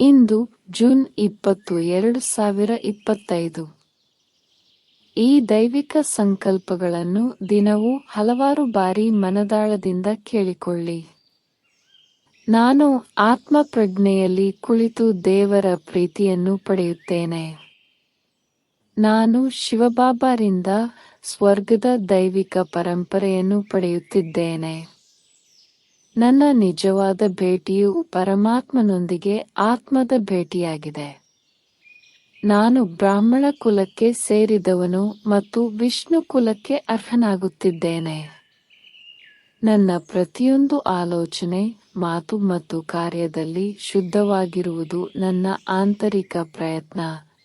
ಇಂದು June 20, 2025. ಈ ದೈವಿಕ ಸಂಕಲ್ಪಗಳನ್ನು ದಿನವೂ ಹಲವಾರು ಬಾರಿ ಮನದಾಳದಿಂದ ಕೇಳಿಕೊಳ್ಳಿ. ನಾನು ಆತ್ಮಪ್ರಜ್ಞೆಯಲ್ಲಿ ಕುಳಿತು ದೇವರ ಪ್ರೀತಿಯನ್ನು ಪಡೆಯುತ್ತೇನೆ. ನಾನು ಶಿವಬಾಬಾರಿಂದ ಸ್ವರ್ಗದ ದೈವಿಕ ಪರಂಪರೆಯನ್ನು ಪಡೆಯುತ್ತಿದ್ದೇನೆ. ನನ್ನ ನಿಜವಾದ ಭೇಟಿಯು ಪರಮಾತ್ಮನೊಂದಿಗೆ ಆತ್ಮದ ಭೇಟಿಯಾಗಿದೆ. ನಾನು ಬ್ರಾಹ್ಮಣ ಕುಲಕ್ಕೆ ಸೇರಿದವನು ಮತ್ತು ವಿಷ್ಣು ಕುಲಕ್ಕೆ ಅರ್ಹನಾಗುತ್ತಿದ್ದೇನೆ. ನನ್ನ ಪ್ರತಿಯೊಂದು ಆಲೋಚನೆ, ಮಾತು ಮತ್ತು ಕಾರ್ಯದಲ್ಲಿ ಶುದ್ಧವಾಗಿರುವುದು ನನ್ನ ಆಂತರಿಕ ಪ್ರಯತ್ನ.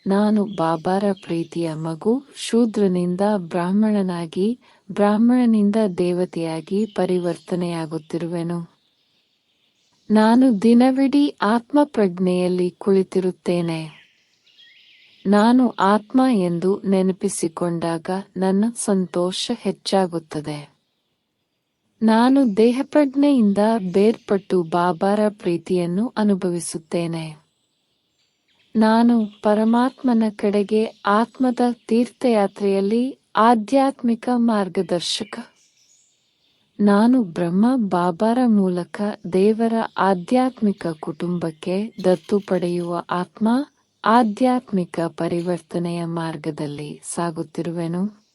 ನಾನು ಬಾಬಾರ ಪ್ರೀತಿಯ ಮಗು, ಶೂದ್ರನಿಂದ ಬ್ರಾಹ್ಮಣನಾಗಿ, ಬ್ರಾಹ್ಮಣನಿಂದ ದೇವತೆಯಾಗಿ ಪರಿವರ್ತನೆಯಾಗುತ್ತಿರುವೆನು. ನಾನು ದಿನವಿಡೀ ಆತ್ಮಪ್ರಜ್ಞೆಯಲ್ಲಿ ಕುಳಿತಿರುತ್ತೇನೆ. ನಾನು ಆತ್ಮ ಎಂದು ನೆನಪಿಸಿಕೊಂಡಾಗ ನನ್ನ ಸಂತೋಷ ಹೆಚ್ಚಾಗುತ್ತದೆ. ನಾನು ದೇಹಪ್ರಜ್ಞೆಯಿಂದ ಬೇರ್ಪಟ್ಟು ಬಾಬಾರ ಪ್ರೀತಿಯನ್ನು ಅನುಭವಿಸುತ್ತೇನೆ. ನಾನು ಪರಮಾತ್ಮನ ಕಡೆಗೆ ಆತ್ಮದ ತೀರ್ಥಯಾತ್ರೆಯಲ್ಲಿ ಆಧ್ಯಾತ್ಮಿಕ ಮಾರ್ಗದರ್ಶಕ. ನಾನು ಬ್ರಹ್ಮ ಬಾಬಾರ ಮೂಲಕ ದೇವರ ಆಧ್ಯಾತ್ಮಿಕ ಕುಟುಂಬಕ್ಕೆ ದತ್ತು ಪಡೆಯುವ ಆತ್ಮ, ಆಧ್ಯಾತ್ಮಿಕ ಪರಿವರ್ತನೆಯ ಮಾರ್ಗದಲ್ಲಿ ಸಾಗುತ್ತಿರುವೆನು.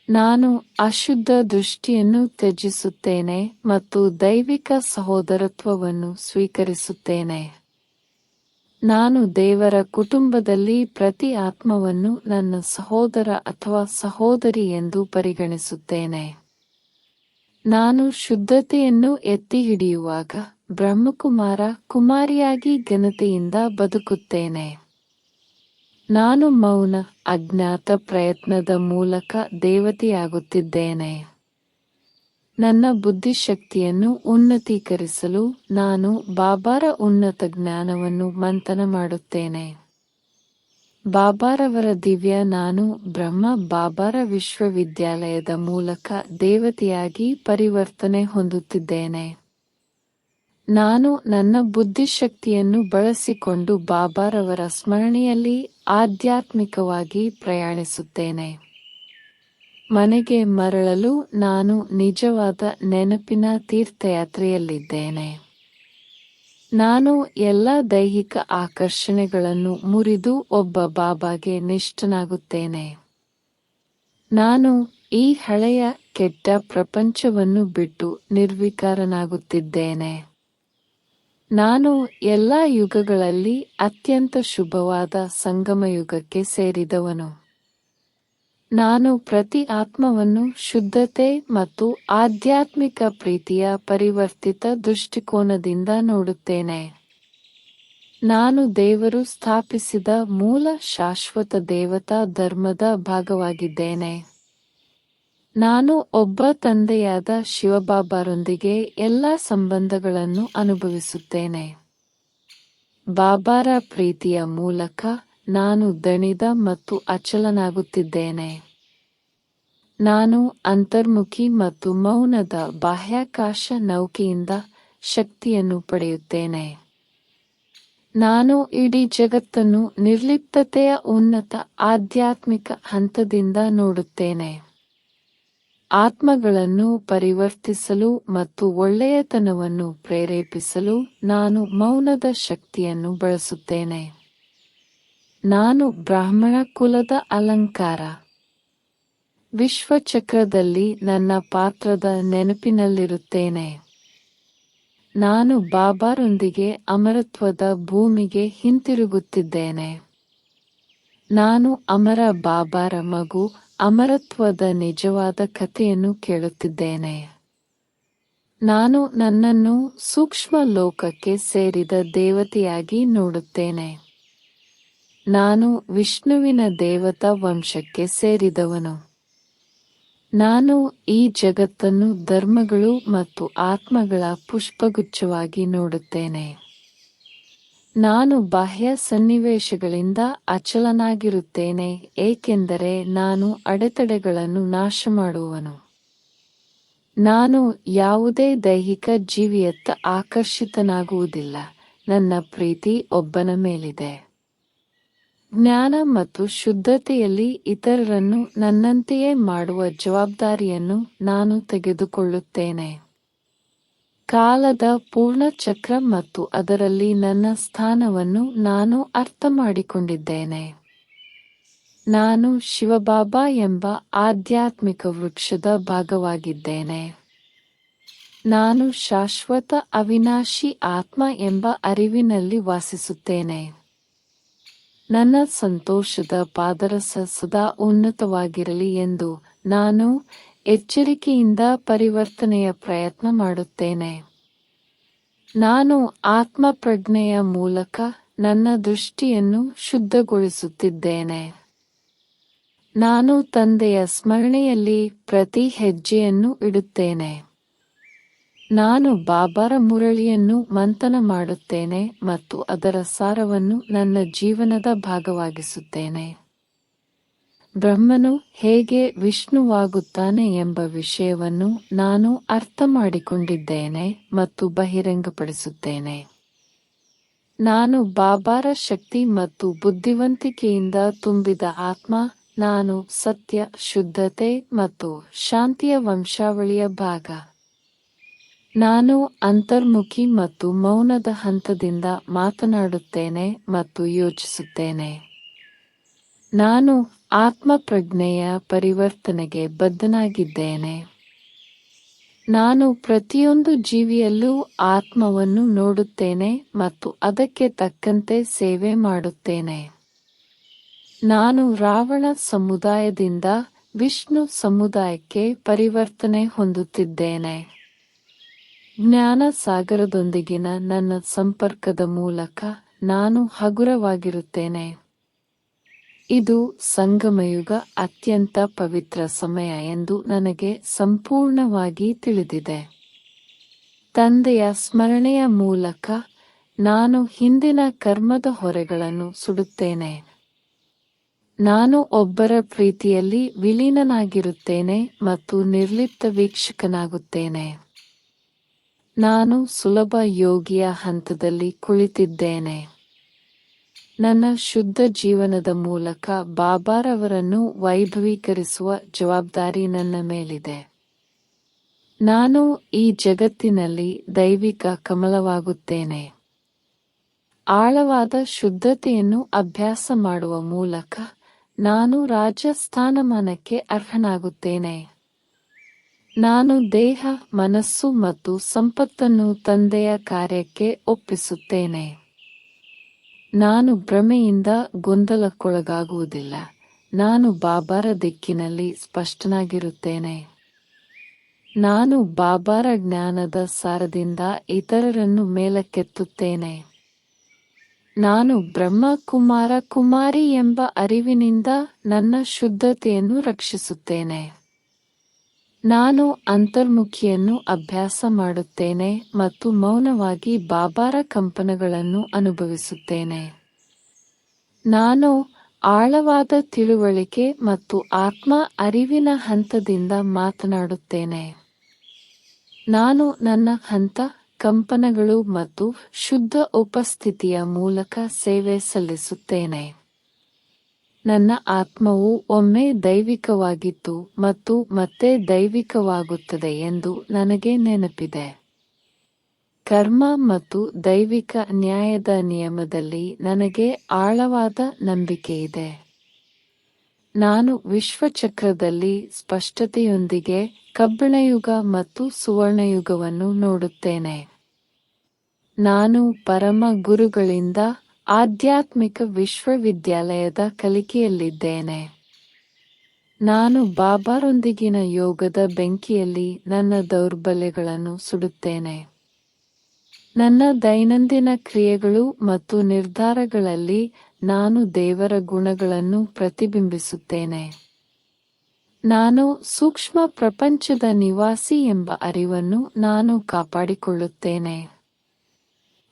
ನಾನು ಅಶುದ್ಧ ದೃಷ್ಟಿಯನ್ನು ತ್ಯಜಿಸುತ್ತೇನೆ ಮತ್ತು ದೈವಿಕ ಸಹೋದರತ್ವವನ್ನು ಸ್ವೀಕರಿಸುತ್ತೇನೆ. ನಾನು ದೇವರ ಕುಟುಂಬದಲ್ಲಿ ಪ್ರತಿ ಆತ್ಮವನ್ನು ನನ್ನ ಸಹೋದರ ಅಥವಾ ಸಹೋದರಿ ಎಂದು ಪರಿಗಣಿಸುತ್ತೇನೆ. ನಾನು ಶುದ್ಧತೆಯನ್ನು ಎತ್ತಿ ಹಿಡಿಯುವಾಗ ಬ್ರಹ್ಮಕುಮಾರ ಕುಮಾರಿಯಾಗಿ ಘನತೆಯಿಂದ ಬದುಕುತ್ತೇನೆ. ನಾನು ಮೌನ, ಅಜ್ಞಾತ ಪ್ರಯತ್ನದ ಮೂಲಕ ದೇವತೆಯಾಗುತ್ತಿದ್ದೇನೆ. ನನ್ನ ಬುದ್ಧಿಶಕ್ತಿಯನ್ನು ಉನ್ನತೀಕರಿಸಲು ನಾನು ಬಾಬಾರ ಉನ್ನತ ಜ್ಞಾನವನ್ನು ಮಂಥನ ಮಾಡುತ್ತೇನೆ. ಬಾಬಾರವರ ದಿವ್ಯ ನಾನು ಬ್ರಹ್ಮ ಬಾಬಾರ ವಿಶ್ವವಿದ್ಯಾಲಯದ ಮೂಲಕ ದೇವತೆಯಾಗಿ ಪರಿವರ್ತನೆ ಹೊಂದುತ್ತಿದ್ದೇನೆ. ನಾನು ನನ್ನ ಬುದ್ಧಿಶಕ್ತಿಯನ್ನು ಬಳಸಿಕೊಂಡು ಬಾಬಾರವರ ಸ್ಮರಣೆಯಲ್ಲಿ ಆಧ್ಯಾತ್ಮಿಕವಾಗಿ ಪ್ರಯಾಣಿಸುತ್ತೇನೆ. ಮನೆಗೆ ಮರಳಲು ನಾನು ನಿಜವಾದ ನೆನಪಿನ ತೀರ್ಥಯಾತ್ರೆಯಲ್ಲಿದ್ದೇನೆ. ನಾನು ಎಲ್ಲ ದೈಹಿಕ ಆಕರ್ಷಣೆಗಳನ್ನು ಮುರಿದು ಒಬ್ಬ ಬಾಬಾಗೆ ನಿಷ್ಠನಾಗುತ್ತೇನೆ. ನಾನು ಈ ಹಳೆಯ ಕೆಟ್ಟ ಪ್ರಪಂಚವನ್ನು ಬಿಟ್ಟು ನಿರ್ವಿಕಾರನಾಗುತ್ತಿದ್ದೇನೆ. ನಾನು ಎಲ್ಲ ಯುಗಗಳಲ್ಲಿ ಅತ್ಯಂತ ಶುಭವಾದ ಸಂಗಮಯುಗಕ್ಕೆ ಸೇರಿದವನು. ನಾನು ಪ್ರತಿ ಆತ್ಮವನ್ನು ಶುದ್ಧತೆ ಮತ್ತು ಆಧ್ಯಾತ್ಮಿಕ ಪ್ರೀತಿಯ ಪರಿವರ್ತಿತ ದೃಷ್ಟಿಕೋನದಿಂದ ನೋಡುತ್ತೇನೆ. ನಾನು ದೇವರು ಸ್ಥಾಪಿಸಿದ ಮೂಲ ಶಾಶ್ವತ ದೇವತಾ ಧರ್ಮದ ಭಾಗವಾಗಿದ್ದೇನೆ. ನಾನು ಒಬ್ಬ ತಂದೆಯಾದ ಶಿವಬಾಬಾರೊಂದಿಗೆ ಎಲ್ಲ ಸಂಬಂಧಗಳನ್ನು ಅನುಭವಿಸುತ್ತೇನೆ. ಬಾಬಾರ ಪ್ರೀತಿಯ ಮೂಲಕ ನಾನು ದಣಿದ ಮತ್ತು ಅಚಲನಾಗುತ್ತಿದ್ದೇನೆ. ನಾನು ಅಂತರ್ಮುಖಿ ಮತ್ತು ಮೌನದ ಬಾಹ್ಯಾಕಾಶ ನೌಕೆಯಿಂದ ಶಕ್ತಿಯನ್ನು ಪಡೆಯುತ್ತೇನೆ. ನಾನು ಇಡೀ ಜಗತ್ತನ್ನು ನಿರ್ಲಿಪ್ತತೆಯ ಉನ್ನತ ಆಧ್ಯಾತ್ಮಿಕ ಹಂತದಿಂದ ನೋಡುತ್ತೇನೆ. ಆತ್ಮಗಳನ್ನು ಪರಿವರ್ತಿಸಲು ಮತ್ತು ಒಳ್ಳೆಯತನವನ್ನು ಪ್ರೇರೇಪಿಸಲು ನಾನು ಮೌನದ ಶಕ್ತಿಯನ್ನು ಬಳಸುತ್ತೇನೆ. ನಾನು ಬ್ರಾಹ್ಮಣ ಕುಲದ ಅಲಂಕಾರ. ವಿಶ್ವಚಕ್ರದಲ್ಲಿ ನನ್ನ ಪಾತ್ರದ ನೆನಪಿನಲ್ಲಿರುತ್ತೇನೆ. ನಾನು ಬಾಬಾರೊಂದಿಗೆ ಅಮರತ್ವದ ಭೂಮಿಗೆ ಹಿಂತಿರುಗುತ್ತಿದ್ದೇನೆ. ನಾನು ಅಮರ ಬಾಬಾರ ಮಗು, ಅಮರತ್ವದ ನಿಜವಾದ ಕಥೆಯನ್ನು ಕೇಳುತ್ತಿದ್ದೇನೆ. ನಾನು ನನ್ನನ್ನು ಸೂಕ್ಷ್ಮ ಲೋಕಕ್ಕೆ ಸೇರಿದ ದೇವತೆಯಾಗಿ ನೋಡುತ್ತೇನೆ. ನಾನು ವಿಷ್ಣುವಿನ ದೇವತಾ ವಂಶಕ್ಕೆ ಸೇರಿದವನು. ನಾನು ಈ ಜಗತ್ತನ್ನು ಧರ್ಮಗಳು ಮತ್ತು ಆತ್ಮಗಳ ಪುಷ್ಪಗುಚ್ಛವಾಗಿ ನೋಡುತ್ತೇನೆ. ನಾನು ಬಾಹ್ಯ ಸನ್ನಿವೇಶಗಳಿಂದ ಅಚಲನಾಗಿರುತ್ತೇನೆ, ಏಕೆಂದರೆ ನಾನು ಅಡೆತಡೆಗಳನ್ನು ನಾಶಮಾಡುವವನು. ನಾನು ಯಾವುದೇ ದೈಹಿಕ ಜೀವಿಯತ್ತ ಆಕರ್ಷಿತನಾಗುವುದಿಲ್ಲ. ನನ್ನ ಪ್ರೀತಿ ಒಬ್ಬನ ಮೇಲಿದೆ. ಜ್ಞಾನ ಮತ್ತು ಶುದ್ಧತೆಯಲ್ಲಿ ಇತರರನ್ನು ನನ್ನಂತೆಯೇ ಮಾಡುವ ಜವಾಬ್ದಾರಿಯನ್ನು ನಾನು ತೆಗೆದುಕೊಳ್ಳುತ್ತೇನೆ. ಕಾಲದ ಪೂರ್ಣ ಚಕ್ರ ಮತ್ತು ಅದರಲ್ಲಿ ನನ್ನ ಸ್ಥಾನವನ್ನು ನಾನು ಅರ್ಥಮಾಡಿಕೊಂಡಿದ್ದೇನೆ. ನಾನು ಶಿವಬಾಬಾ ಎಂಬ ಆಧ್ಯಾತ್ಮಿಕ ವೃಕ್ಷದ ಭಾಗವಾಗಿದ್ದೇನೆ. ನಾನು ಶಾಶ್ವತ ಅವಿನಾಶಿ ಆತ್ಮ ಎಂಬ ಅರಿವಿನಲ್ಲಿ ವಾಸಿಸುತ್ತೇನೆ. ನನ್ನ ಸಂತೋಷದ ಪಾದರಸ ಸದಾ ಉನ್ನತವಾಗಿರಲಿ ಎಂದು ನಾನು ಎಚ್ಚರಿಕೆಯಿಂದ ಪರಿವರ್ತನೆಯ ಪ್ರಯತ್ನ ಮಾಡುತ್ತೇನೆ. ನಾನು ಆತ್ಮಪ್ರಜ್ಞೆಯ ಮೂಲಕ ನನ್ನ ದೃಷ್ಟಿಯನ್ನು ಶುದ್ಧಗೊಳಿಸುತ್ತಿದ್ದೇನೆ. ನಾನು ತಂದೆಯ ಸ್ಮರಣೆಯಲ್ಲಿ ಪ್ರತಿ ಹೆಜ್ಜೆಯನ್ನು ಇಡುತ್ತೇನೆ. ನಾನು ಬಾಬಾರ ಮುರಳಿಯನ್ನು ಮಂಥನ ಮಾಡುತ್ತೇನೆ ಮತ್ತು ಅದರ ಸಾರವನ್ನು ನನ್ನ ಜೀವನದ ಭಾಗವಾಗಿಸುತ್ತೇನೆ. ಬ್ರಹ್ಮನು ಹೇಗೆ ವಿಷ್ಣುವಾಗುತ್ತಾನೆ ಎಂಬ ವಿಷಯವನ್ನು ನಾನು ಅರ್ಥಮಾಡಿಕೊಂಡಿದ್ದೇನೆ ಮತ್ತು ಬಹಿರಂಗಪಡಿಸುತ್ತೇನೆ. ನಾನು ಬಾಬಾರ ಶಕ್ತಿ ಮತ್ತು ಬುದ್ಧಿವಂತಿಕೆಯಿಂದ ತುಂಬಿದ ಆತ್ಮ. ನಾನು ಸತ್ಯ, ಶುದ್ಧತೆ ಮತ್ತು ಶಾಂತಿಯ ವಂಶಾವಳಿಯ ಭಾಗ. ನಾನು ಅಂತರ್ಮುಖಿ ಮತ್ತು ಮೌನದ ಹಂತದಿಂದ ಮಾತನಾಡುತ್ತೇನೆ ಮತ್ತು ಯೋಚಿಸುತ್ತೇನೆ. ನಾನು ಆತ್ಮಪ್ರಜ್ಞೆಯ ಪರಿವರ್ತನೆಗೆ ಬದ್ಧನಾಗಿದ್ದೇನೆ. ನಾನು ಪ್ರತಿಯೊಂದು ಜೀವಿಯಲ್ಲೂ ಆತ್ಮವನ್ನು ನೋಡುತ್ತೇನೆ ಮತ್ತು ಅದಕ್ಕೆ ತಕ್ಕಂತೆ ಸೇವೆ ಮಾಡುತ್ತೇನೆ. ನಾನು ರಾವಣ ಸಮುದಾಯದಿಂದ ವಿಷ್ಣು ಸಮುದಾಯಕ್ಕೆ ಪರಿವರ್ತನೆ ಹೊಂದುತ್ತಿದ್ದೇನೆ. ಜ್ಞಾನ ಸಾಗರದೊಂದಿಗಿನ ನನ್ನ ಸಂಪರ್ಕದ ಮೂಲಕ ನಾನು ಹಗುರವಾಗಿರುತ್ತೇನೆ. ಇದು ಸಂಗಮಯುಗ ಅತ್ಯಂತ ಪವಿತ್ರ ಸಮಯ ಎಂದು ನನಗೆ ಸಂಪೂರ್ಣವಾಗಿ ತಿಳಿದಿದೆ. ತಂದೆಯ ಸ್ಮರಣೆಯ ಮೂಲಕ ನಾನು ಹಿಂದಿನ ಕರ್ಮದ ಹೊರೆಗಳನ್ನು ಸುಡುತ್ತೇನೆ. ನಾನು ಒಬ್ಬರ ಪ್ರೀತಿಯಲ್ಲಿ ವಿಲೀನನಾಗಿರುತ್ತೇನೆ ಮತ್ತು ನಿರ್ಲಿಪ್ತ ವೀಕ್ಷಕನಾಗುತ್ತೇನೆ. ನಾನು ಸುಲಭ ಯೋಗಿಯ ಹಂತದಲ್ಲಿ ಕುಳಿತಿದ್ದೇನೆ. ನನ್ನ ಶುದ್ಧ ಜೀವನದ ಮೂಲಕ ಬಾಬಾರವರನ್ನು ವೈಭವೀಕರಿಸುವ ಜವಾಬ್ದಾರಿ ನನ್ನ ಮೇಲಿದೆ. ನಾನು ಈ ಜಗತ್ತಿನಲ್ಲಿ ದೈವಿಕ ಕಮಲವಾಗುತ್ತೇನೆ. ಆಳವಾದ ಶುದ್ಧತೆಯನ್ನು ಅಭ್ಯಾಸ ಮಾಡುವ ಮೂಲಕ ನಾನು ರಾಜ ಸ್ಥಾನಮಾನಕ್ಕೆ ಅರ್ಹನಾಗುತ್ತೇನೆ. ನಾನು ದೇಹ, ಮನಸ್ಸು ಮತ್ತು ಸಂಪತ್ತನ್ನು ತಂದೆಯ ಕಾರ್ಯಕ್ಕೆ ಒಪ್ಪಿಸುತ್ತೇನೆ. ನಾನು ಭ್ರಮೆಯಿಂದ ಗೊಂದಲಕ್ಕೊಳಗಾಗುವುದಿಲ್ಲ. ನಾನು ಬಾಬಾರ ದಿಕ್ಕಿನಲ್ಲಿ ಸ್ಪಷ್ಟನಾಗಿರುತ್ತೇನೆ. ನಾನು ಬಾಬಾರ ಜ್ಞಾನದ ಸಾರದಿಂದ ಇತರರನ್ನು ಮೇಲಕ್ಕೆತ್ತುತ್ತೇನೆ. ನಾನು ಬ್ರಹ್ಮ ಕುಮಾರ ಕುಮಾರಿ ಎಂಬ ಅರಿವಿನಿಂದ ನನ್ನ ಶುದ್ಧತೆಯನ್ನು ರಕ್ಷಿಸುತ್ತೇನೆ. ನಾನು ಅಂತರ್ಮುಖಿಯನ್ನು ಅಭ್ಯಾಸ ಮಾಡುತ್ತೇನೆ ಮತ್ತು ಮೌನವಾಗಿ ಬಾಬಾರ ಕಂಪನಗಳನ್ನು ಅನುಭವಿಸುತ್ತೇನೆ. ನಾನು ಆಳವಾದ ತಿಳುವಳಿಕೆ ಮತ್ತು ಆತ್ಮ ಅರಿವಿನ ಹಂತದಿಂದ ಮಾತನಾಡುತ್ತೇನೆ. ನಾನು ನನ್ನ ಹಂತ, ಕಂಪನಗಳು ಮತ್ತು ಶುದ್ಧ ಉಪಸ್ಥಿತಿಯ ಮೂಲಕ ಸೇವೆ ಸಲ್ಲಿಸುತ್ತೇನೆ. ನನ್ನ ಆತ್ಮವು ಒಮ್ಮೆ ದೈವಿಕವಾಗಿತ್ತು ಮತ್ತು ಮತ್ತೆ ದೈವಿಕವಾಗುತ್ತದೆ ಎಂದು ನನಗೆ ನೆನಪಿದೆ. ಕರ್ಮ ಮತ್ತು ದೈವಿಕ ನ್ಯಾಯದ ನಿಯಮದಲ್ಲಿ ನನಗೆ ಆಳವಾದ ನಂಬಿಕೆಯಿದೆ. ನಾನು ವಿಶ್ವಚಕ್ರದಲ್ಲಿ ಸ್ಪಷ್ಟತೆಯೊಂದಿಗೆ ಕಬ್ಬಿಣಯುಗ ಮತ್ತು ಸುವರ್ಣಯುಗವನ್ನು ನೋಡುತ್ತೇನೆ. ನಾನು ಪರಮ ಗುರುಗಳಿಂದ ಆಧ್ಯಾತ್ಮಿಕ ವಿಶ್ವವಿದ್ಯಾಲಯದ ಕಲಿಕೆಯಲ್ಲಿದ್ದೇನೆ. ನಾನು ಬಾಬಾರೊಂದಿಗಿನ ಯೋಗದ ಬೆಂಕಿಯಲ್ಲಿ ನನ್ನ ದೌರ್ಬಲ್ಯಗಳನ್ನು ಸುಡುತ್ತೇನೆ. ನನ್ನ ದೈನಂದಿನ ಕ್ರಿಯೆಗಳು ಮತ್ತು ನಿರ್ಧಾರಗಳಲ್ಲಿ ನಾನು ದೇವರ ಗುಣಗಳನ್ನು ಪ್ರತಿಬಿಂಬಿಸುತ್ತೇನೆ. ನಾನು ಸೂಕ್ಷ್ಮ ಪ್ರಪಂಚದ ನಿವಾಸಿ ಎಂಬ ಅರಿವನ್ನು ನಾನು ಕಾಪಾಡಿಕೊಳ್ಳುತ್ತೇನೆ.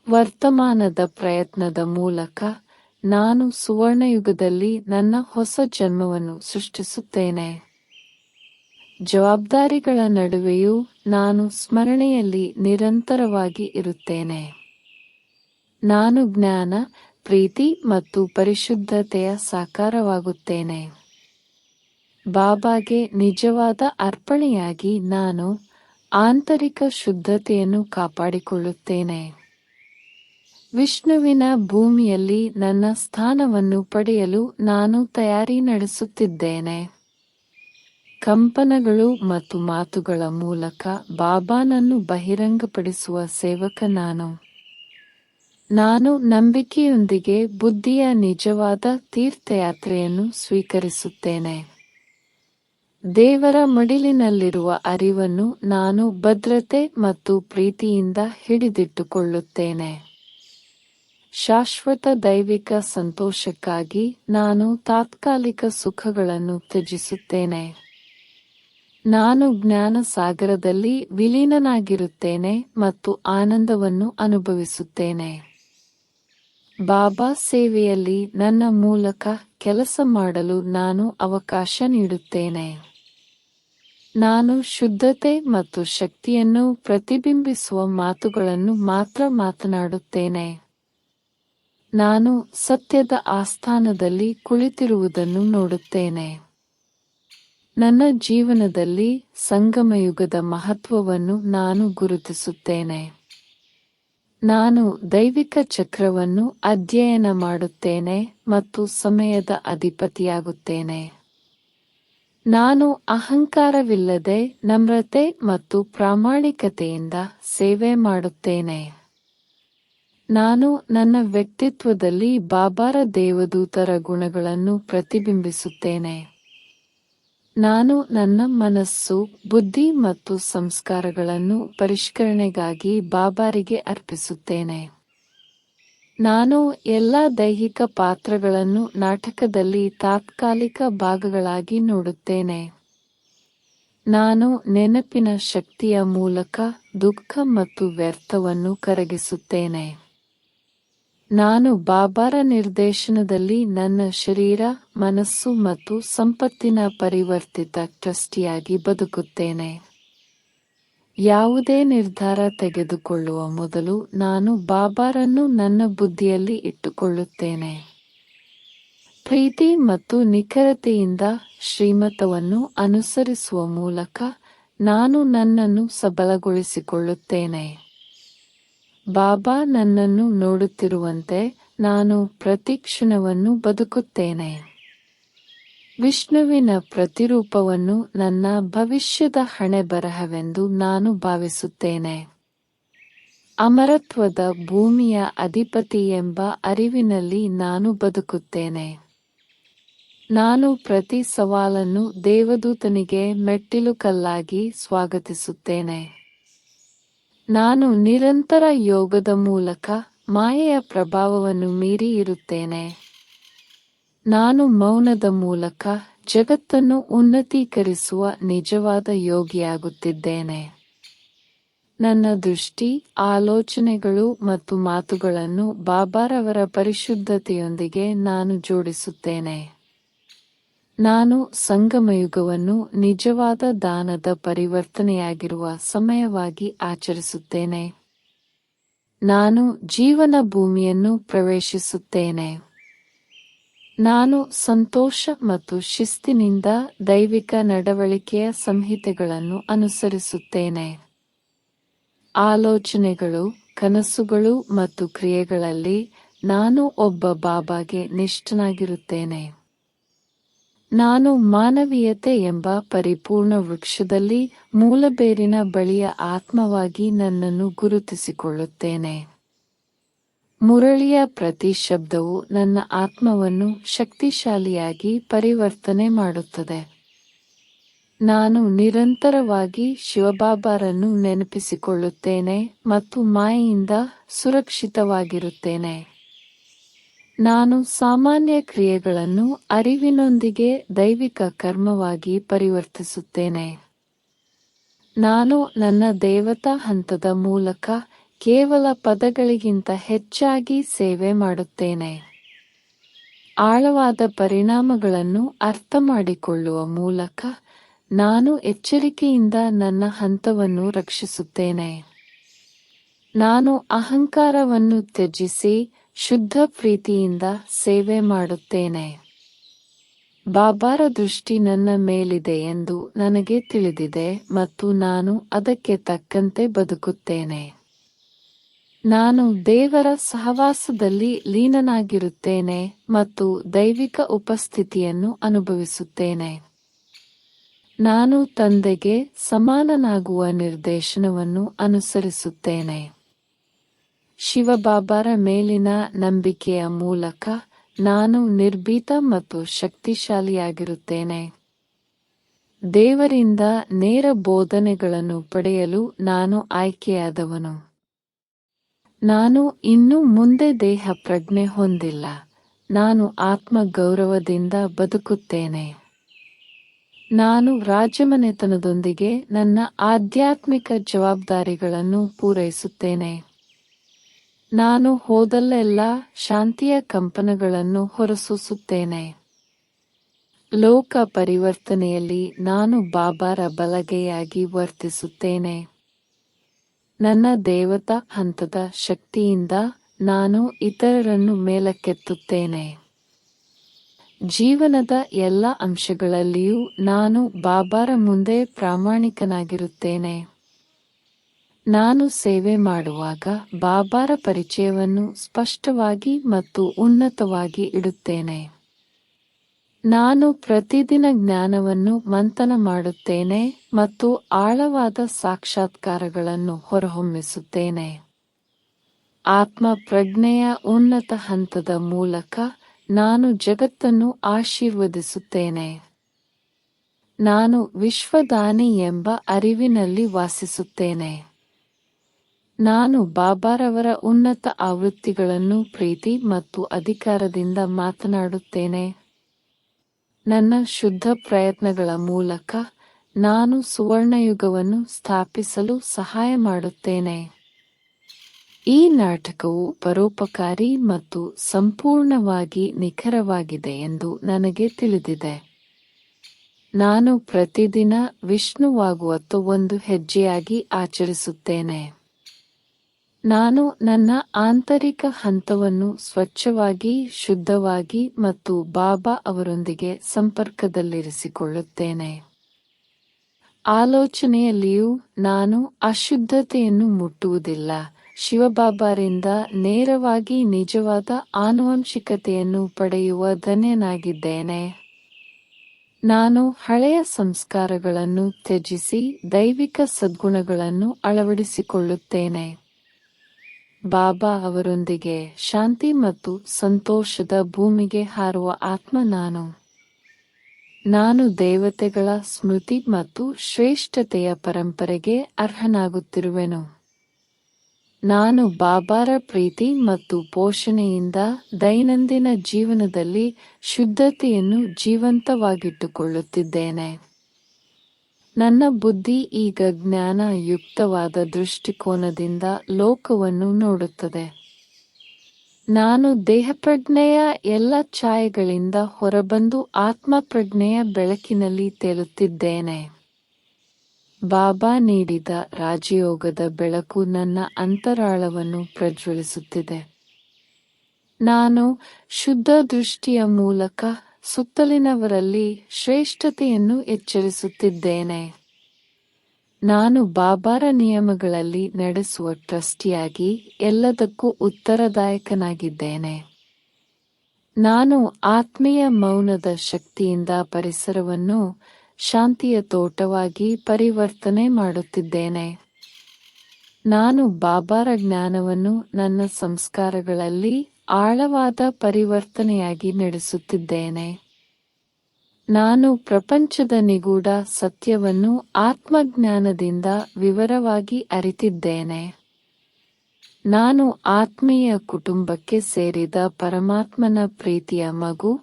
ವರ್ತಮಾನದ ಪ್ರಯತ್ನದ ಮೂಲಕ ನಾನು ಸುವರ್ಣಯುಗದಲ್ಲಿ ನನ್ನ ಹೊಸ ಜನ್ಮವನ್ನು ಸೃಷ್ಟಿಸುತ್ತೇನೆ. ಜವಾಬ್ದಾರಿಗಳ ನಡುವೆಯೂ ನಾನು ಸ್ಮರಣೆಯಲ್ಲಿ ನಿರಂತರವಾಗಿ ಇರುತ್ತೇನೆ. ನಾನು ಜ್ಞಾನ, ಪ್ರೀತಿ ಮತ್ತು ಪರಿಶುದ್ಧತೆಯ ಸಾಕಾರವಾಗುತ್ತೇನೆ. ಬಾಬಾಗೆ ನಿಜವಾದ ಅರ್ಪಣೆಯಾಗಿ ನಾನು ಆಂತರಿಕ ಶುದ್ಧತೆಯನ್ನು ಕಾಪಾಡಿಕೊಳ್ಳುತ್ತೇನೆ. ವಿಷ್ಣುವಿನ ಭೂಮಿಯಲ್ಲಿ ನನ್ನ ಸ್ಥಾನವನ್ನು ಪಡೆಯಲು ನಾನು ತಯಾರಿ ನಡೆಸುತ್ತಿದ್ದೇನೆ. ಕಂಪನಗಳು ಮತ್ತು ಮಾತುಗಳ ಮೂಲಕ ಬಾಬಾನನ್ನು ಬಹಿರಂಗಪಡಿಸುವ ಸೇವಕ ನಾನು. ನಾನು ನಂಬಿಕೆಯೊಂದಿಗೆ ಬುದ್ಧಿಯ ನಿಜವಾದ ತೀರ್ಥಯಾತ್ರೆಯನ್ನು ಸ್ವೀಕರಿಸುತ್ತೇನೆ. ದೇವರ ಮಡಿಲಿನಲ್ಲಿರುವ ಅರಿವನ್ನು ನಾನು ಭದ್ರತೆ ಮತ್ತು ಪ್ರೀತಿಯಿಂದ ಹಿಡಿದಿಟ್ಟುಕೊಳ್ಳುತ್ತೇನೆ. ಶಾಶ್ವತ ದೈವಿಕ ಸಂತೋಷಕ್ಕಾಗಿ ನಾನು ತಾತ್ಕಾಲಿಕ ಸುಖಗಳನ್ನು ತ್ಯಜಿಸುತ್ತೇನೆ. ನಾನು ಜ್ಞಾನ ಸಾಗರದಲ್ಲಿ ವಿಲೀನನಾಗಿರುತ್ತೇನೆ ಮತ್ತು ಆನಂದವನ್ನು ಅನುಭವಿಸುತ್ತೇನೆ. ಬಾಬಾ ಸೇವೆಯಲ್ಲಿ ನನ್ನ ಮೂಲಕ ಕೆಲಸ ಮಾಡಲು ನಾನು ಅವಕಾಶ ನೀಡುತ್ತೇನೆ. ನಾನು ಶುದ್ಧತೆ ಮತ್ತು ಶಕ್ತಿಯನ್ನು ಪ್ರತಿಬಿಂಬಿಸುವ ಮಾತುಗಳನ್ನು ಮಾತ್ರ ಮಾತನಾಡುತ್ತೇನೆ. ನಾನು ಸತ್ಯದ ಆಸ್ಥಾನದಲ್ಲಿ ಕುಳಿತಿರುವುದನ್ನು ನೋಡುತ್ತೇನೆ. ನನ್ನ ಜೀವನದಲ್ಲಿ ಸಂಗಮಯುಗದ ಮಹತ್ವವನ್ನು ನಾನು ಗುರುತಿಸುತ್ತೇನೆ. ನಾನು ದೈವಿಕ ಚಕ್ರವನ್ನು ಅಧ್ಯಯನ ಮಾಡುತ್ತೇನೆ ಮತ್ತು ಸಮಯದ ಅಧಿಪತಿಯಾಗುತ್ತೇನೆ. ನಾನು ಅಹಂಕಾರವಿಲ್ಲದೆ ನಮ್ರತೆ ಮತ್ತು ಪ್ರಾಮಾಣಿಕತೆಯಿಂದ ಸೇವೆ ಮಾಡುತ್ತೇನೆ. ನಾನು ನನ್ನ ವ್ಯಕ್ತಿತ್ವದಲ್ಲಿ ಬಾಬಾರ ದೇವದೂತರ ಗುಣಗಳನ್ನು ಪ್ರತಿಬಿಂಬಿಸುತ್ತೇನೆ. ನಾನು ನನ್ನ ಮನಸ್ಸು, ಬುದ್ಧಿ ಮತ್ತು ಸಂಸ್ಕಾರಗಳನ್ನು ಪರಿಷ್ಕರಣೆಗಾಗಿ ಬಾಬಾರಿಗೆ ಅರ್ಪಿಸುತ್ತೇನೆ. ನಾನು ಎಲ್ಲ ದೈಹಿಕ ಪಾತ್ರಗಳನ್ನು ನಾಟಕದಲ್ಲಿ ತಾತ್ಕಾಲಿಕ ಭಾಗಗಳಾಗಿ ನೋಡುತ್ತೇನೆ. ನಾನು ನೆನಪಿನ ಶಕ್ತಿಯ ಮೂಲಕ ದುಃಖ ಮತ್ತು ವ್ಯರ್ಥವನ್ನು ಕರಗಿಸುತ್ತೇನೆ. ನಾನು ಬಾಬಾರ ನಿರ್ದೇಶನದಲ್ಲಿ ನನ್ನ ಶರೀರ, ಮನಸ್ಸು ಮತ್ತು ಸಂಪತ್ತಿನ ಪರಿವರ್ತಿತ ಟ್ರಸ್ಟಿಯಾಗಿ ಬದುಕುತ್ತೇನೆ. ಯಾವುದೇ ನಿರ್ಧಾರ ತೆಗೆದುಕೊಳ್ಳುವ ಮೊದಲು ನಾನು ಬಾಬಾರನ್ನು ನನ್ನ ಬುದ್ಧಿಯಲ್ಲಿ ಇಟ್ಟುಕೊಳ್ಳುತ್ತೇನೆ. ಪ್ರೀತಿ ಮತ್ತು ನಿಖರತೆಯಿಂದ ಶ್ರೀಮತವನ್ನು ಅನುಸರಿಸುವ ಮೂಲಕ ನಾನು ನನ್ನನ್ನು ಸಬಲಗೊಳಿಸಿಕೊಳ್ಳುತ್ತೇನೆ. ಬಾಬಾ ನನ್ನನ್ನು ನೋಡುತ್ತಿರುವಂತೆ ನಾನು ಪ್ರತಿ ಕ್ಷಣವನ್ನು ಬದುಕುತ್ತೇನೆ. ವಿಷ್ಣುವಿನ ಪ್ರತಿರೂಪವನ್ನು ನನ್ನ ಭವಿಷ್ಯದ ಹಣೆಬರಹವೆಂದು ನಾನು ಭಾವಿಸುತ್ತೇನೆ. ಅಮರತ್ವದ ಭೂಮಿಯ ಅಧಿಪತಿ ಎಂಬ ಅರಿವಿನಲ್ಲಿ ನಾನು ಬದುಕುತ್ತೇನೆ. ನಾನು ಪ್ರತಿ ಸವಾಲನ್ನು ದೇವದೂತನಿಗೆ ಮೆಟ್ಟಿಲುಕಲ್ಲಾಗಿ ಸ್ವಾಗತಿಸುತ್ತೇನೆ. ನಾನು ನಿರಂತರ ಯೋಗದ ಮೂಲಕ ಮಾಯೆಯ ಪ್ರಭಾವವನ್ನು ಮೀರಿ ಇರುತ್ತೇನೆ. ನಾನು ಮೌನದ ಮೂಲಕ ಜಗತ್ತನ್ನು ಉನ್ನತೀಕರಿಸುವ ನಿಜವಾದ ಯೋಗಿಯಾಗುತ್ತಿದ್ದೇನೆ. ನನ್ನ ದೃಷ್ಟಿ, ಆಲೋಚನೆಗಳು ಮತ್ತು ಮಾತುಗಳನ್ನು ಬಾಬಾರವರ ಪರಿಶುದ್ಧತೆಯೊಂದಿಗೆ ನಾನು ಜೋಡಿಸುತ್ತೇನೆ. ನಾನು ಸಂಗಮಯುಗವನ್ನು ನಿಜವಾದ ದಾನದ ಪರಿವರ್ತನೆಯಾಗಿರುವ ಸಮಯವಾಗಿ ಆಚರಿಸುತ್ತೇನೆ. ನಾನು ಜೀವನ ಭೂಮಿಯನ್ನು ಪ್ರವೇಶಿಸುತ್ತೇನೆ. ನಾನು ಸಂತೋಷ ಮತ್ತು ಶಿಸ್ತಿನಿಂದ ದೈವಿಕ ನಡವಳಿಕೆಯ ಸಂಹಿತೆಗಳನ್ನು ಅನುಸರಿಸುತ್ತೇನೆ. ಆಲೋಚನೆಗಳು, ಕನಸುಗಳು ಮತ್ತು ಕ್ರಿಯೆಗಳಲ್ಲಿ ನಾನು ಒಬ್ಬ ಬಾಬಾಗೆ ನಿಷ್ಠನಾಗಿರುತ್ತೇನೆ. ನಾನು ಮಾನವೀಯತೆ ಎಂಬ ಪರಿಪೂರ್ಣ ವೃಕ್ಷದಲ್ಲಿ ಮೂಲಬೇರಿನ ಬಳಿಯ ಆತ್ಮವಾಗಿ ನನ್ನನ್ನು ಗುರುತಿಸಿಕೊಳ್ಳುತ್ತೇನೆ. ಮುರಳಿಯ ಪ್ರತಿ ಶಬ್ದವು ನನ್ನ ಆತ್ಮವನ್ನು ಶಕ್ತಿಶಾಲಿಯಾಗಿ ಪರಿವರ್ತನೆ ಮಾಡುತ್ತದೆ. ನಾನು ನಿರಂತರವಾಗಿ ಶಿವಬಾಬಾರನ್ನು ನೆನಪಿಸಿಕೊಳ್ಳುತ್ತೇನೆ ಮತ್ತು ಮಾಯೆಯಿಂದ ಸುರಕ್ಷಿತವಾಗಿರುತ್ತೇನೆ. ನಾನು ಸಾಮಾನ್ಯ ಕ್ರಿಯೆಗಳನ್ನು ಅರಿವಿನೊಂದಿಗೆ ದೈವಿಕ ಕರ್ಮವಾಗಿ ಪರಿವರ್ತಿಸುತ್ತೇನೆ. ನಾನು ನನ್ನ ದೇವತಾ ಹಂತದ ಮೂಲಕ ಕೇವಲ ಪದಗಳಿಗಿಂತ ಹೆಚ್ಚಾಗಿ ಸೇವೆ ಮಾಡುತ್ತೇನೆ. ಆಳವಾದ ಪರಿಣಾಮಗಳನ್ನು ಅರ್ಥಮಾಡಿಕೊಳ್ಳುವ ಮೂಲಕ ನಾನು ಎಚ್ಚರಿಕೆಯಿಂದ ನನ್ನ ಹಂತವನ್ನು ರಕ್ಷಿಸುತ್ತೇನೆ. ನಾನು ಅಹಂಕಾರವನ್ನು ತ್ಯಜಿಸಿ ಶುದ್ಧ ಪ್ರೀತಿಯಿಂದ ಸೇವೆ ಮಾಡುತ್ತೇನೆ. ಬಾಬಾರ ದೃಷ್ಟಿ ನನ್ನ ಮೇಲಿದೆ ಎಂದು ನನಗೆ ತಿಳಿದಿದೆ ಮತ್ತು ನಾನು ಅದಕ್ಕೆ ತಕ್ಕಂತೆ ಬದುಕುತ್ತೇನೆ. ನಾನು ದೇವರ ಸಹವಾಸದಲ್ಲಿ ಲೀನನಾಗಿರುತ್ತೇನೆ ಮತ್ತು ದೈವಿಕ ಉಪಸ್ಥಿತಿಯನ್ನು ಅನುಭವಿಸುತ್ತೇನೆ. ನಾನು ತಂದೆಗೆ ಸಮಾನನಾಗುವ ನಿರ್ದೇಶನವನ್ನು ಅನುಸರಿಸುತ್ತೇನೆ. ಶಿವಬಾಬಾರ ಮೇಲಿನ ನಂಬಿಕೆಯ ಮೂಲಕ ನಾನು ನಿರ್ಭೀತ ಮತ್ತು ಶಕ್ತಿಶಾಲಿಯಾಗಿರುತ್ತೇನೆ. ದೇವರಿಂದ ನೇರ ಬೋಧನೆಗಳನ್ನು ಪಡೆಯಲು ನಾನು ಆಯ್ಕೆಯಾದವನು. ನಾನು ಇನ್ನು ಮುಂದೆ ದೇಹ ಪ್ರಜ್ಞೆ ಹೊಂದಿಲ್ಲ. ನಾನು ಆತ್ಮ ಗೌರವದಿಂದ ಬದುಕುತ್ತೇನೆ. ನಾನು ರಾಜಮನೆತನದೊಂದಿಗೆ ನನ್ನ ಆಧ್ಯಾತ್ಮಿಕ ಜವಾಬ್ದಾರಿಗಳನ್ನು ಪೂರೈಸುತ್ತೇನೆ. ನಾನು ಹೋದಲ್ಲೆಲ್ಲ ಶಾಂತಿಯ ಕಂಪನಗಳನ್ನು ಹೊರಸೂಸುತ್ತೇನೆ. ಲೋಕ ಪರಿವರ್ತನೆಯಲ್ಲಿ ನಾನು ಬಾಬಾರ ಬಲಗೈಯಾಗಿ ವರ್ತಿಸುತ್ತೇನೆ. ನನ್ನ ದೇವತಾ ಹಂತದ ಶಕ್ತಿಯಿಂದ ನಾನು ಇತರರನ್ನು ಮೇಲಕ್ಕೆತ್ತುತ್ತೇನೆ. ಜೀವನದ ಎಲ್ಲ ಅಂಶಗಳಲ್ಲಿಯೂ ನಾನು ಬಾಬಾರ ಮುಂದೆ ಪ್ರಾಮಾಣಿಕನಾಗಿರುತ್ತೇನೆ. ನಾನು ಸೇವೆ ಮಾಡುವಾಗ ಬಾಬಾರ ಪರಿಚಯವನ್ನು ಸ್ಪಷ್ಟವಾಗಿ ಮತ್ತು ಉನ್ನತವಾಗಿ ಇಡುತ್ತೇನೆ. ನಾನು ಪ್ರತಿದಿನ ಜ್ಞಾನವನ್ನು ಮಂಥನ ಮಾಡುತ್ತೇನೆ ಮತ್ತು ಆಳವಾದ ಸಾಕ್ಷಾತ್ಕಾರಗಳನ್ನು ಹೊರಹೊಮ್ಮಿಸುತ್ತೇನೆ. ಆತ್ಮ ಪ್ರಜ್ಞೆಯ ಉನ್ನತ ಹಂತದ ಮೂಲಕ ನಾನು ಜಗತ್ತನ್ನು ಆಶೀರ್ವದಿಸುತ್ತೇನೆ. ನಾನು ವಿಶ್ವದಾನಿ ಎಂಬ ಅರಿವಿನಲ್ಲಿ ವಾಸಿಸುತ್ತೇನೆ. ನಾನು ಬಾಬಾರವರ ಉನ್ನತ ಆವೃತ್ತಿಗಳನ್ನು ಪ್ರೀತಿ ಮತ್ತು ಅಧಿಕಾರದಿಂದ ಮಾತನಾಡುತ್ತೇನೆ. ನನ್ನ ಶುದ್ಧ ಪ್ರಯತ್ನಗಳ ಮೂಲಕ ನಾನು ಸುವರ್ಣಯುಗವನ್ನು ಸ್ಥಾಪಿಸಲು ಸಹಾಯ ಮಾಡುತ್ತೇನೆ. ಈ ನಾಟಕವು ಪರೋಪಕಾರಿ ಮತ್ತು ಸಂಪೂರ್ಣವಾಗಿ ನಿಖರವಾಗಿದೆ ಎಂದು ನನಗೆ ತಿಳಿದಿದೆ. ನಾನು ಪ್ರತಿದಿನ ವಿಷ್ಣುವಾಗುವತ್ತ ಒಂದು ಹೆಜ್ಜೆಯಾಗಿ ಆಚರಿಸುತ್ತೇನೆ. ನಾನು ನನ್ನ ಆಂತರಿಕ ಹಂತವನ್ನು ಸ್ವಚ್ಛವಾಗಿ, ಶುದ್ಧವಾಗಿ ಮತ್ತು ಬಾಬಾ ಅವರೊಂದಿಗೆ ಸಂಪರ್ಕದಲ್ಲಿರಿಸಿಕೊಳ್ಳುತ್ತೇನೆ. ಆಲೋಚನೆಯಲ್ಲಿಯೂ ನಾನು ಅಶುದ್ಧತೆಯನ್ನು ಮುಟ್ಟುವುದಿಲ್ಲ. ಶಿವಬಾಬಾರಿಂದ ನೇರವಾಗಿ ನಿಜವಾದ ಆನುವಂಶಿಕತೆಯನ್ನು ಪಡೆಯುವ ಧನ್ಯನಾಗಿದ್ದೇನೆ. ನಾನು ಹಳೆಯ ಸಂಸ್ಕಾರಗಳನ್ನು ತ್ಯಜಿಸಿ ದೈವಿಕ ಸದ್ಗುಣಗಳನ್ನು ಅಳವಡಿಸಿಕೊಳ್ಳುತ್ತೇನೆ. ಬಾಬಾ ಅವರೊಂದಿಗೆ ಶಾಂತಿ ಮತ್ತು ಸಂತೋಷದ ಭೂಮಿಗೆ ಹಾರುವ ಆತ್ಮ ನಾನು. ನಾನು ದೇವತೆಗಳ ಸ್ಮೃತಿ ಮತ್ತು ಶ್ರೇಷ್ಠತೆಯ ಪರಂಪರೆಗೆ ಅರ್ಹನಾಗುತ್ತಿರುವೆನು. ನಾನು ಬಾಬಾರ ಪ್ರೀತಿ ಮತ್ತು ಪೋಷಣೆಯಿಂದ ದೈನಂದಿನ ಜೀವನದಲ್ಲಿ ಶುದ್ಧತೆಯನ್ನು ಜೀವಂತವಾಗಿಟ್ಟುಕೊಳ್ಳುತ್ತಿದ್ದೇನೆ. ನನ್ನ ಬುದ್ಧಿ ಈಗ ಜ್ಞಾನಯುಕ್ತವಾದ ದೃಷ್ಟಿಕೋನದಿಂದ ಲೋಕವನ್ನು ನೋಡುತ್ತದೆ. ನಾನು ದೇಹಪ್ರಜ್ಞೆಯ ಎಲ್ಲ ಛಾಯೆಗಳಿಂದ ಹೊರಬಂದು ಆತ್ಮಪ್ರಜ್ಞೆಯ ಬೆಳಕಿನಲ್ಲಿ ತೇಲುತ್ತಿದ್ದೇನೆ. ಬಾಬಾ ನೀಡಿದ ರಾಜಯೋಗದ ಬೆಳಕು ನನ್ನ ಅಂತರಾಳವನ್ನು ಪ್ರಜ್ವಲಿಸುತ್ತಿದೆ. ನಾನು ಶುದ್ಧ ದೃಷ್ಟಿಯ ಮೂಲಕ ಸುತ್ತಲಿನವರಲ್ಲಿ ಶ್ರೇಷ್ಠತೆಯನ್ನು ಎಚ್ಚರಿಸುತ್ತಿದ್ದೇನೆ. ನಾನು ಬಾಬಾರ ನಿಯಮಗಳಲ್ಲಿ ನಡೆಸುವ ಟ್ರಸ್ಟಿಯಾಗಿ ಎಲ್ಲದಕ್ಕೂ ಉತ್ತರದಾಯಕನಾಗಿದ್ದೇನೆ. ನಾನು ಆತ್ಮೀಯ ಮೌನದ ಶಕ್ತಿಯಿಂದ ಪರಿಸರವನ್ನು ಶಾಂತಿಯ ತೋಟವಾಗಿ ಪರಿವರ್ತನೆ ಮಾಡುತ್ತಿದ್ದೇನೆ. ನಾನು ಬಾಬಾರ ಜ್ಞಾನವನ್ನು ನನ್ನ ಸಂಸ್ಕಾರಗಳಲ್ಲಿ ಆಳವಾದ ಪರಿವರ್ತನೆಯಾಗಿ ನಡೆಸುತ್ತಿದ್ದೇನೆ. ನಾನು ಪ್ರಪಂಚದ ನಿಗೂಢ ಸತ್ಯವನ್ನು ಆತ್ಮಜ್ಞಾನದಿಂದ ವಿವರವಾಗಿ ಅರಿತಿದ್ದೇನೆ. ನಾನು ಆತ್ಮೀಯ ಕುಟುಂಬಕ್ಕೆ ಸೇರಿದ ಪರಮಾತ್ಮನ ಪ್ರೀತಿಯ ಮಗು.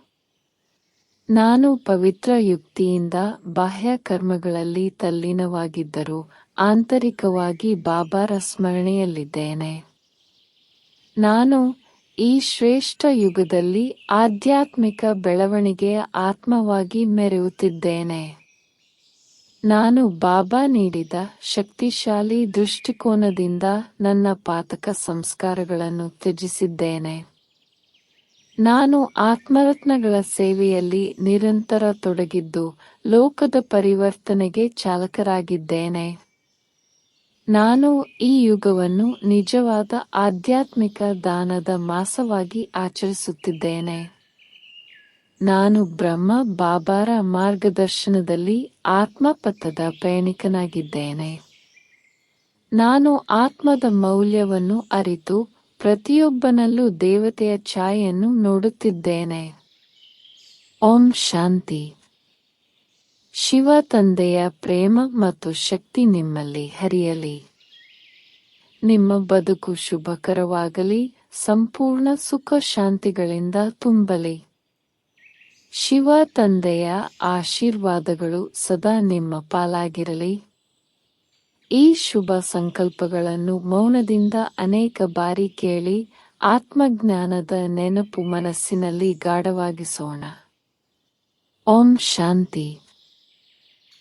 ನಾನು ಪವಿತ್ರ ಯುಕ್ತಿಯಿಂದ ಬಾಹ್ಯ ಕರ್ಮಗಳಲ್ಲಿ ತಲ್ಲೀನವಾಗಿದ್ದರೂ ಆಂತರಿಕವಾಗಿ ಬಾಬಾರ ಸ್ಮರಣೆಯಲ್ಲಿದ್ದೇನೆ. ನಾನು ಈ ಶ್ರೇಷ್ಠ ಯುಗದಲ್ಲಿ ಆಧ್ಯಾತ್ಮಿಕ ಬೆಳವಣಿಗೆಯ ಆತ್ಮವಾಗಿ ಮೆರೆಯುತ್ತಿದ್ದೇನೆ. ನಾನು ಬಾಬಾ ನೀಡಿದ ಶಕ್ತಿಶಾಲಿ ದೃಷ್ಟಿಕೋನದಿಂದ ನನ್ನ ಪಾತಕ ಸಂಸ್ಕಾರಗಳನ್ನು ತ್ಯಜಿಸಿದ್ದೇನೆ. ನಾನು ಆತ್ಮರತ್ನಗಳ ಸೇವೆಯಲ್ಲಿ ನಿರಂತರ ತೊಡಗಿದ್ದು ಲೋಕದ ಪರಿವರ್ತನೆಗೆ ಚಾಲಕರಾಗಿದ್ದೇನೆ. ನಾನು ಈ ಯುಗವನ್ನು ನಿಜವಾದ ಆಧ್ಯಾತ್ಮಿಕ ದಾನದ ಮಾಸವಾಗಿ ಆಚರಿಸುತ್ತಿದ್ದೇನೆ. ನಾನು ಬ್ರಹ್ಮ ಬಾಬಾರ ಮಾರ್ಗದರ್ಶನದಲ್ಲಿ ಆತ್ಮಪಥದ ಪಯಣಿಕನಾಗಿದ್ದೇನೆ. ನಾನು ಆತ್ಮದ ಮೌಲ್ಯವನ್ನು ಅರಿತು ಪ್ರತಿಯೊಬ್ಬನಲ್ಲೂ ದೇವತೆಯ ಛಾಯೆಯನ್ನು ನೋಡುತ್ತಿದ್ದೇನೆ. ಓಂ ಶಾಂತಿ. ಶಿವ ತಂದೆಯ ಪ್ರೇಮ ಮತ್ತು ಶಕ್ತಿ ನಿಮ್ಮಲ್ಲಿ ಹರಿಯಲಿ. ನಿಮ್ಮ ಬದುಕು ಶುಭಕರವಾಗಲಿ, ಸಂಪೂರ್ಣ ಸುಖ ಶಾಂತಿಗಳಿಂದ ತುಂಬಲಿ. ಶಿವ ತಂದೆಯ ಆಶೀರ್ವಾದಗಳು ಸದಾ ನಿಮ್ಮ ಪಾಲಾಗಿರಲಿ. ಈ ಶುಭ ಸಂಕಲ್ಪಗಳನ್ನು ಮೌನದಿಂದ ಅನೇಕ ಬಾರಿ ಕೇಳಿ ಆತ್ಮಜ್ಞಾನದ ನೆನಪು ಮನಸ್ಸಿನಲ್ಲಿ ಗಾಢವಾಗಿಸೋಣ. ಓಂ ಶಾಂತಿ.